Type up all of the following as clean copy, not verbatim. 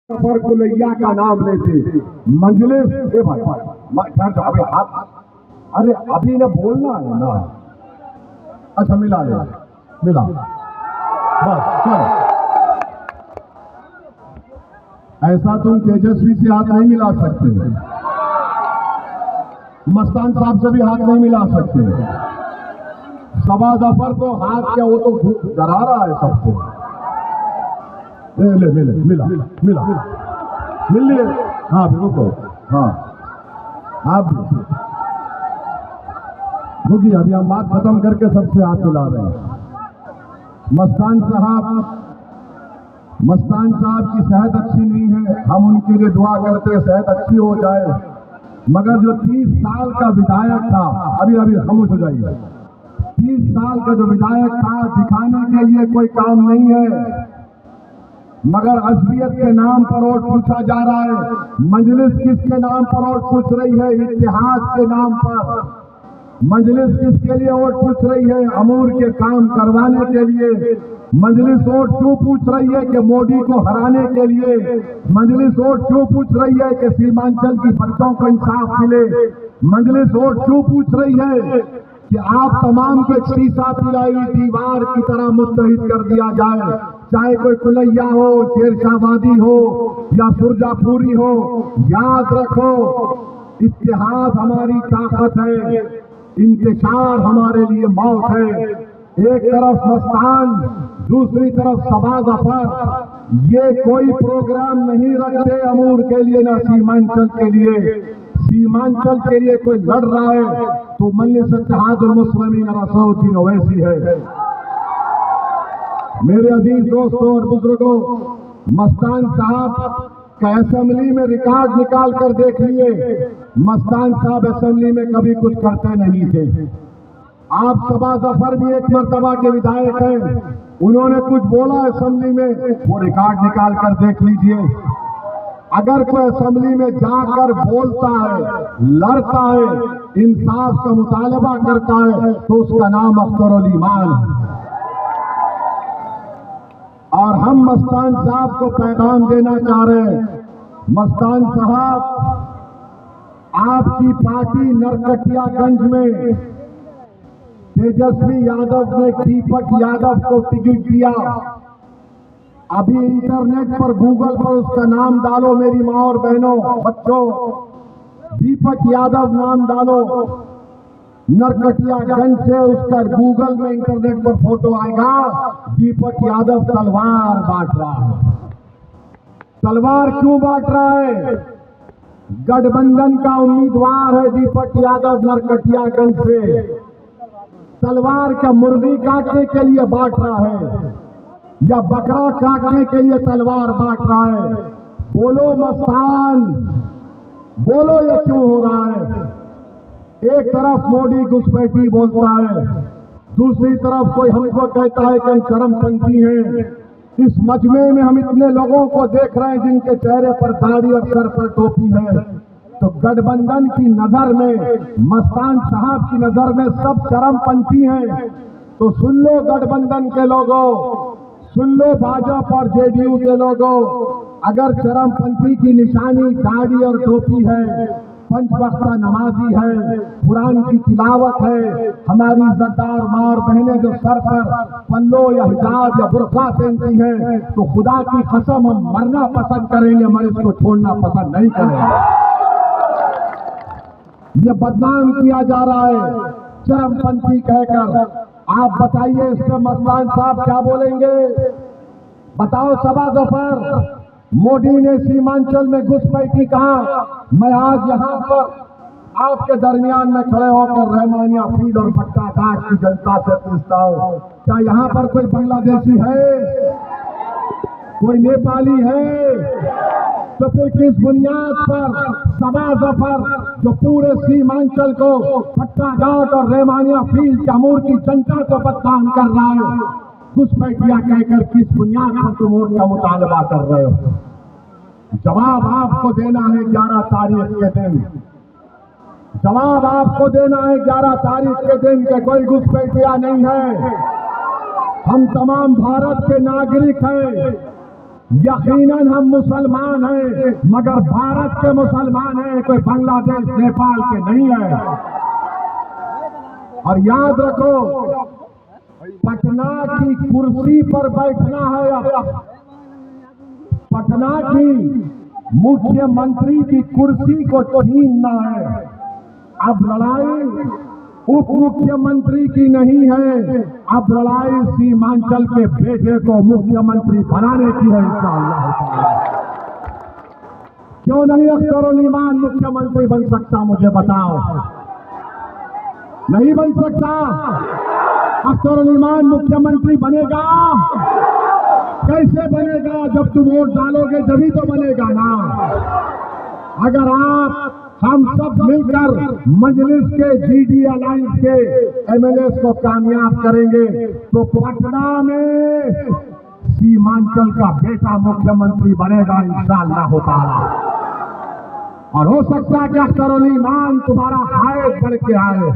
सफर कुलैया का नाम लेते मंजलिस ए भाई अभी हाथ अरे अभी ना बोलना है ना। अच्छा मिला बस चलो। ऐसा तुम तेजस्वी से हाथ नहीं मिला सकते, मस्तान साहब से भी हाथ नहीं मिला सकते। सभा दफर तो हाथ क्या, वो तो डरा रहा है सबको। मिला मिल लिए। हाँ रुको, हाँ आप रुकिए, अभी हम बात खत्म करके सबसे हाथ मिला रहे हैं। मस्तान साहब की सेहत अच्छी नहीं है, हम उनके लिए दुआ करते हैं सेहत अच्छी हो जाए। मगर जो 30 साल का विधायक था, अभी खामोश हो जाइए, 30 साल का जो विधायक था, दिखाने के लिए कोई काम नहीं है, मगर असबियत के नाम पर वोट पूछा जा रहा है। मजलिस किसके नाम पर वोट पूछ रही है? इतिहास के नाम पर। मजलिस किसके लिए वोट पूछ रही है? अमूर के काम करवाने के लिए। मजलिस वोट क्यों पूछ रही है? कि मोदी को हराने के लिए। मजलिस वोट क्यों पूछ रही है? कि सीमांचल की बच्चों को इंसाफ मिले। मजलिस वोट क्यों पूछ रही है? कि आप तमाम के शीशा पिलाई दीवार की तरह मुत्तहिद कर दिया जाए, चाहे कोई कुलैया हो, शेरशाहबादी हो या सुरजापुरी हो। याद रखो, इत्तेहाद हमारी ताकत है, इंतशार हमारे लिए मौत है। एक तरफ मस्तान, दूसरी तरफ सभा दफर। ये कोई प्रोग्राम नहीं रखते अमूर के लिए, ना सीमांचल के लिए। सीमांचल के लिए कोई लड़ रहा है तो मजलिस इत्तेहादुल मुस्लिमीन रसौद्दीन ओवैसी है। मेरे अजीज दोस्तों और बुजुर्गों, मस्तान साहब का असेंबली में रिकॉर्ड निकाल कर देख लिए। मस्तान साहब असेंबली में कभी कुछ करते नहीं थे। आप सभा दफर भी एक मर्तबा के विधायक हैं, उन्होंने कुछ बोला असेंबली में, वो रिकॉर्ड निकाल कर देख लीजिए। अगर कोई असेंबली में जाकर बोलता है, लड़ता है, इंसाफ का मुतालबा करता है, तो उसका नाम अख्तरुल ईमान है। और हम मस्तान साहब को पैगाम देना चाह रहे हैं। मस्तान साहब, आपकी पार्टी नरकटियागंज में तेजस्वी यादव ने दीपक यादव को टिकट दिया। अभी इंटरनेट पर, गूगल पर उसका नाम डालो मेरी माँ और बहनों, बच्चों, दीपक यादव नाम डालो, नरकटियागंज से उसका गूगल में इंटरनेट पर फोटो आएगा। दीपक यादव तलवार बांट रहा है। तलवार क्यों बांट रहा है? गठबंधन का उम्मीदवार है दीपक यादव नरकटियागंज से। तलवार का मुर्गी काटने के लिए बांट रहा है या बकरा काटने के लिए तलवार बांट रहा है? बोलो मस्तान, बोलो ये क्यों हो रहा है? एक तरफ मोदी घुसपैठी बोलता है, दूसरी तरफ कोई हमको कहता है कि हम चरमपंथी हैं। इस मजमे में हम इतने लोगों को देख रहे हैं जिनके चेहरे पर दाढ़ी और सर पर टोपी है। तो गठबंधन की नजर में, मस्तान साहब की नजर में सब चरमपंथी हैं। तो सुन लो गठबंधन के लोगों, सुन लो भाजपा और जेडीयू के लोगों, अगर चरमपंथी की निशानी दाढ़ी और टोपी है, पंच वक्ता नमाजी है, कुरान की तिलावत है, हमारी इज्जतदार माँ और बहनें जो सर पर पल्लो या हिजाब या बुर्का पहनती हैं, तो खुदा की कसम हम मरना पसंद करेंगे, मगर इसको छोड़ना पसंद नहीं करेंगे। ये बदनाम किया जा रहा है चरमपंथी कहकर। आप बताइए इस पर मस्तान साहब क्या बोलेंगे? बताओ सभा दफर, मोदी ने सीमांचल में घुसपैठी कहा। मैं आज यहाँ पर आपके दरमियान में खड़े होकर रहमानिया फील्ड और भट्टा घाट की जनता से पूछता हूँ, क्या यहाँ पर कोई बांग्लादेशी है? कोई नेपाली है? तो फिर किस बुनियाद पर सभा दफर जो पूरे सीमांचल को भट्टा घाट और रहमानिया फील्ड कैमूर की जनता को बदनाम कर रहा है? घुसपैठियां कहकर किस बुनियाद पर तुम वोट का मुतालबा कर रहे हो? जवाब आपको देना है 11 तारीख के दिन। जवाब आपको देना है 11 तारीख के दिन के कोई घुसपैठियां नहीं है। हम तमाम भारत के नागरिक हैं। यकीनन हम मुसलमान हैं, मगर भारत के मुसलमान हैं, कोई बांग्लादेश नेपाल के नहीं है। और याद रखो, पटना की कुर्सी पर बैठना है। अब पटना की मुख्यमंत्री की कुर्सी को छीनना है। अब लड़ाई उप मुख्यमंत्री की नहीं है, अब लड़ाई सीमांचल के बेटे को मुख्यमंत्री बनाने की है इंशाअल्लाह। क्यों नहीं अख्तरुल ईमान मुख्यमंत्री बन सकता, मुझे बताओ? नहीं बन सकता? अख्तरुल ईमान मुख्यमंत्री बनेगा? कैसे बनेगा? जब तुम वोट डालोगे तभी तो बनेगा ना। अगर हम सब मिलकर मजलिस के जीडी अलायंस के एमएलए को कामयाब करेंगे तो पटना में सीमांचल का बेटा मुख्यमंत्री बनेगा इंशाअल्लाह ताला। और हो सकता है कि अख्तरुल ईमान तुम्हारा हायत बढ़ के आए,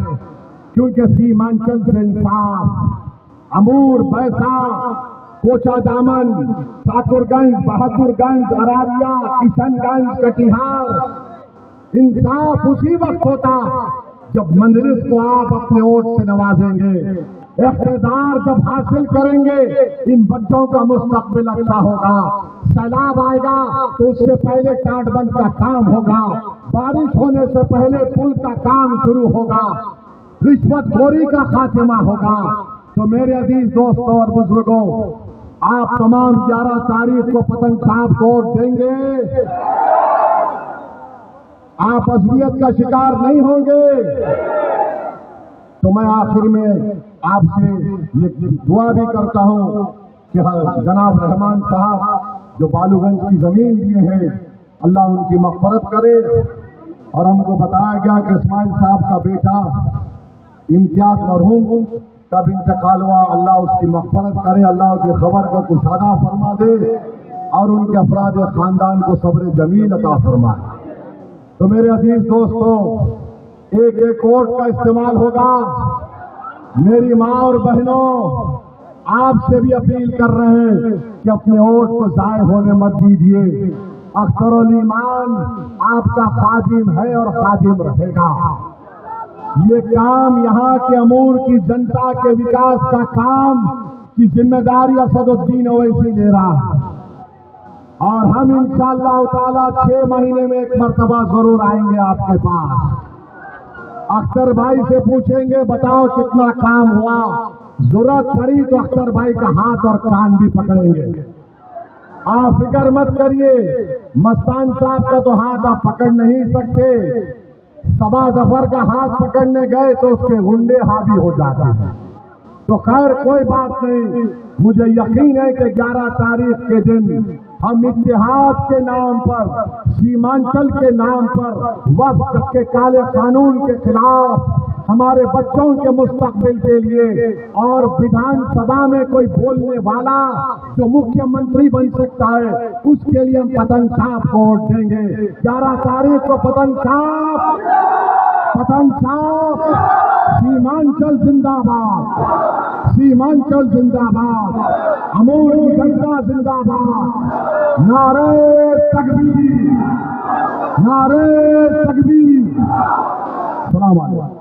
क्योंकि सीमांचल से इंसाफ अमूर, बैसा, कोचा दामन, ठाकुरगंज, बहादुरगंज, अरारिया, किशनगंज, कटिहार, इंसाफ उसी वक्त होता जब मजलिस को आप अपने वोट से नवाजेंगे। इख्तियार जब हासिल करेंगे, इन बच्चों का मुस्तकबिल अच्छा होगा। सैलाब आएगा तो उससे पहले टाटबंद का काम होगा, बारिश होने से पहले पुल का काम शुरू होगा, रिश्वतखोरी का खात्मा होगा। तो मेरे अजीज दोस्तों और बुजुर्गों, आप तमाम 11 तारीख को पतंग छाप को वोट देंगे। आप असलियत का शिकार नहीं होंगे। तो मैं आखिर में आपसे ये दुआ भी करता हूं कि जनाब रहमान साहब जो बालूगंज की जमीन दिए हैं, अल्लाह उनकी मग़फ़िरत करे। और हमको बताया गया कि इस्माइल साहब का बेटा इम्तियाज मरहूम कब इंतकाल हुआ, अल्लाह उसकी मग़फ़िरत करे, अल्लाह उसकी खबर को कुशादा फरमा दे और उनके अफराद खानदान को सब्र जमील अता फरमाए। तो मेरे अजीज दोस्तों, एक एक वोट का इस्तेमाल होगा। मेरी माँ और बहनों, आपसे भी अपील कर रहे हैं कि अपने वोट को जाय होने मत दीजिए। अख्तरुल ईमान आपका खादिम है और खादिम रहेगा। ये काम यहाँ के अमूर की जनता के विकास का काम की जिम्मेदारी असदुद्दीन ओवैसी ले रहा है। और हम इंशाअल्लाह ताला 6 महीने में एक मर्तबा जरूर आएंगे आपके पास। अख्तर भाई से पूछेंगे, बताओ कितना काम हुआ, जरूरत पड़ी तो अख्तर भाई का हाथ और कान भी पकड़ेंगे। आप फिक्र मत करिए, मस्तान साहब का तो हाथ आप पकड़ नहीं सकते। सबा जफर का हाथ पकड़ने गए तो उसके गुंडे हावी हो जाते हैं। तो खैर कोई बात नहीं, मुझे यकीन है कि 11 तारीख के दिन हम इत्तेहाद के नाम पर, सीमांचल के नाम पर, वक्फ के काले कानून के खिलाफ, हमारे बच्चों के मुस्तकबिल के लिए और विधानसभा में कोई बोलने वाला जो मुख्यमंत्री बन सकता है, उसके लिए हम पतंग छाप को वोट देंगे। 11 तारीख को पतंग छाप, पतंग छाप। सीमांचल जिंदाबाद, सीमांचल जिंदाबाद, अमूर की जनता जिंदाबाद। नारे तकबीर, नारे तकबीर। सलाम अलैकुम।